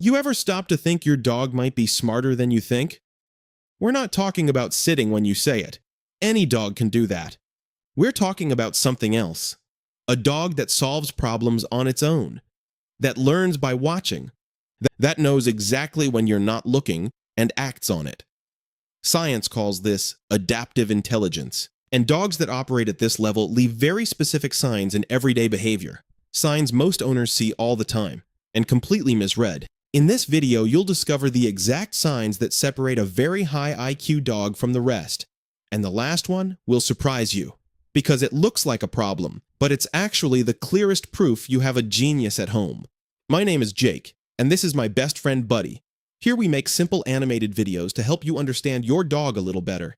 You ever stop to think your dog might be smarter than you think? We're not talking about sitting when you say it. Any dog can do that. We're talking about something else. A dog that solves problems on its own, that learns by watching, that knows exactly when you're not looking and acts on it. Science calls this adaptive intelligence, and dogs that operate at this level leave very specific signs in everyday behavior, signs most owners see all the time, and completely misread. In this video, you'll discover the exact signs that separate a very high IQ dog from the rest, and the last one will surprise you, because it looks like a problem, but it's actually the clearest proof you have a genius at home. My name is Jake, and this is my best friend Buddy. Here we make simple animated videos to help you understand your dog a little better.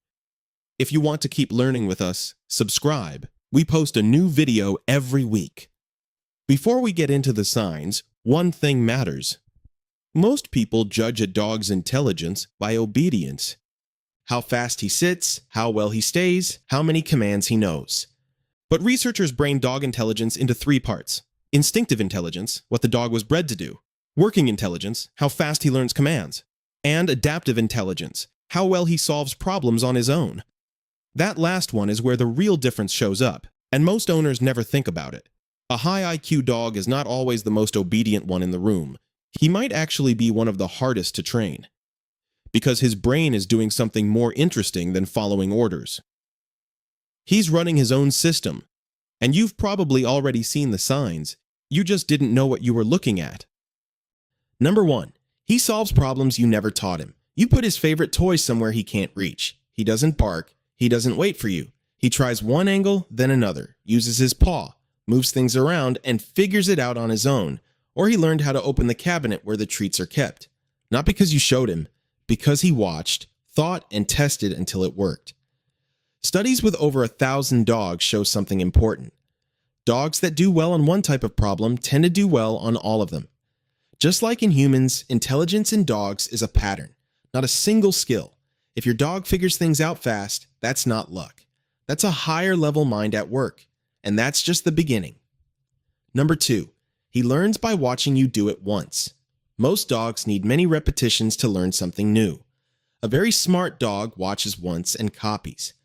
If you want to keep learning with us, subscribe. We post a new video every week. Before we get into the signs, one thing matters. Most people judge a dog's intelligence by obedience. How fast he sits, how well he stays, how many commands he knows. But researchers brain dog intelligence into three parts. Instinctive intelligence, what the dog was bred to do. Working intelligence, how fast he learns commands. And adaptive intelligence, how well he solves problems on his own. That last one is where the real difference shows up, and most owners never think about it. A high IQ dog is not always the most obedient one in the room. He might actually be one of the hardest to train, because his brain is doing something more interesting than following orders. He's running his own system, and you've probably already seen the signs. You just didn't know what you were looking at. Number 1. He solves problems you never taught him. You put his favorite toy somewhere he can't reach. He doesn't bark. He doesn't wait for you. He tries one angle, then another, uses his paw, moves things around, and figures it out on his own. Or he learned how to open the cabinet where the treats are kept. Not because you showed him, because he watched, thought, and tested until it worked. Studies with over 1,000 dogs show something important. Dogs that do well on one type of problem tend to do well on all of them. Just like in humans, intelligence in dogs is a pattern, not a single skill. If your dog figures things out fast, that's not luck. That's a higher level mind at work, and that's just the beginning. Number 2. He learns by watching you do it once. Most dogs need many repetitions to learn something new. A very smart dog watches once and copies.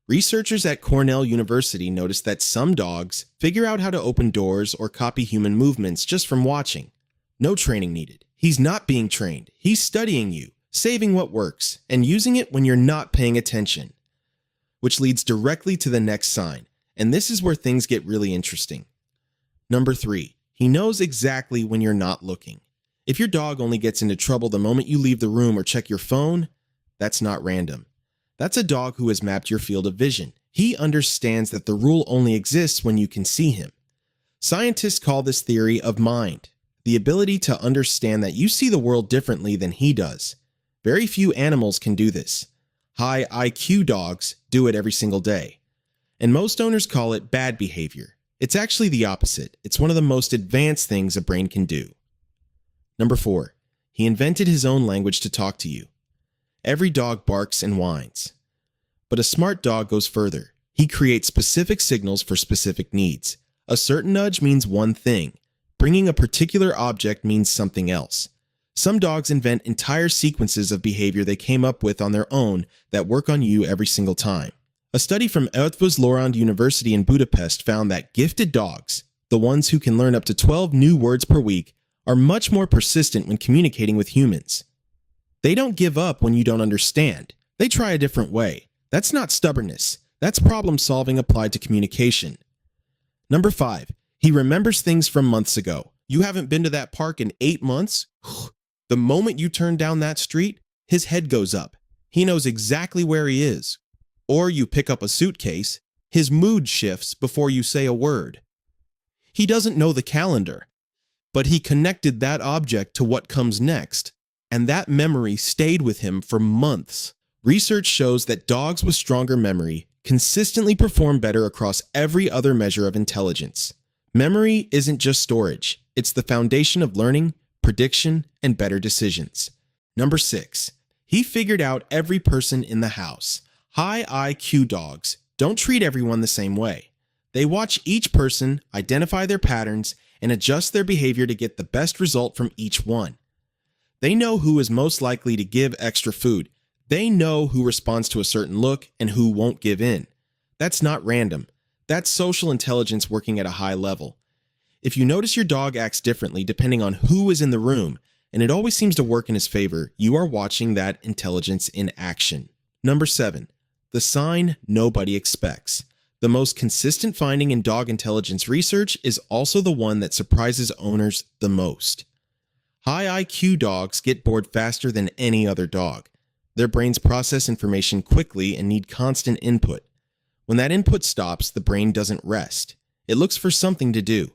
Researchers at Cornell University noticed that some dogs figure out how to open doors or copy human movements just from watching. No training needed. He's not being trained. He's studying you, saving what works, and using it when you're not paying attention. Which leads directly to the next sign, and this is where things get really interesting. Number 3. He knows exactly when you're not looking. If your dog only gets into trouble the moment you leave the room or check your phone, that's not random. That's a dog who has mapped your field of vision. He understands that the rule only exists when you can see him. Scientists call this theory of mind, the ability to understand that you see the world differently than he does. Very few animals can do this. High IQ dogs do it every single day. And most owners call it bad behavior. It's actually the opposite. It's one of the most advanced things a brain can do. Number 4. He invented his own language to talk to you. Every dog barks and whines. But a smart dog goes further. He creates specific signals for specific needs. A certain nudge means one thing. Bringing a particular object means something else. Some dogs invent entire sequences of behavior they came up with on their own that work on you every single time. A study from Eötvös Loránd University in Budapest found that gifted dogs, the ones who can learn up to 12 new words per week, are much more persistent when communicating with humans. They don't give up when you don't understand. They try a different way. That's not stubbornness. That's problem solving applied to communication. Number 5. He remembers things from months ago. You haven't been to that park in 8 months? The moment you turn down that street, his head goes up. He knows exactly where he is. Or you pick up a suitcase, his mood shifts before you say a word. He doesn't know the calendar, but he connected that object to what comes next, and that memory stayed with him for months. Research shows that dogs with stronger memory consistently perform better across every other measure of intelligence. Memory isn't just storage, it's the foundation of learning, prediction, and better decisions. Number 6. He figured out every person in the house. High IQ dogs don't treat everyone the same way. They watch each person, identify their patterns, and adjust their behavior to get the best result from each one. They know who is most likely to give extra food. They know who responds to a certain look and who won't give in. That's not random. That's social intelligence working at a high level. If you notice your dog acts differently depending on who is in the room, and it always seems to work in his favor, you are watching that intelligence in action. Number 7. The sign nobody expects. The most consistent finding in dog intelligence research is also the one that surprises owners the most. High IQ dogs get bored faster than any other dog. Their brains process information quickly and need constant input. When that input stops, the brain doesn't rest. It looks for something to do.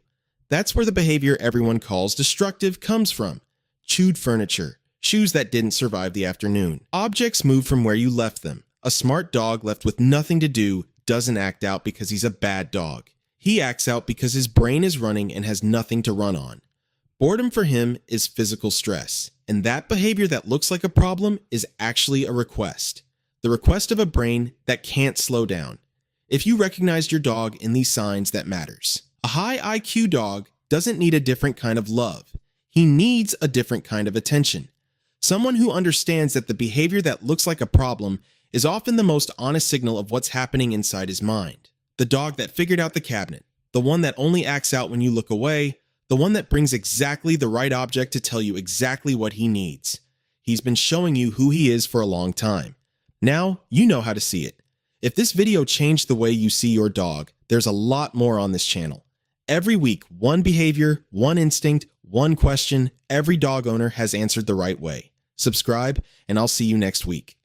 That's where the behavior everyone calls destructive comes from. Chewed furniture, shoes that didn't survive the afternoon. Objects move from where you left them. A smart dog left with nothing to do doesn't act out because he's a bad dog. He acts out because his brain is running and has nothing to run on. Boredom for him is physical stress, and that behavior that looks like a problem is actually a request. The request of a brain that can't slow down. If you recognized your dog in these signs, that matters. A high IQ dog doesn't need a different kind of love. He needs a different kind of attention. Someone who understands that the behavior that looks like a problem is often the most honest signal of what's happening inside his mind. The dog that figured out the cabinet, the one that only acts out when you look away, the one that brings exactly the right object to tell you exactly what he needs. He's been showing you who he is for a long time. Now you know how to see it. If this video changed the way you see your dog, there's a lot more on this channel. Every week, one behavior, one instinct, one question every dog owner has answered the right way. Subscribe, and I'll see you next week.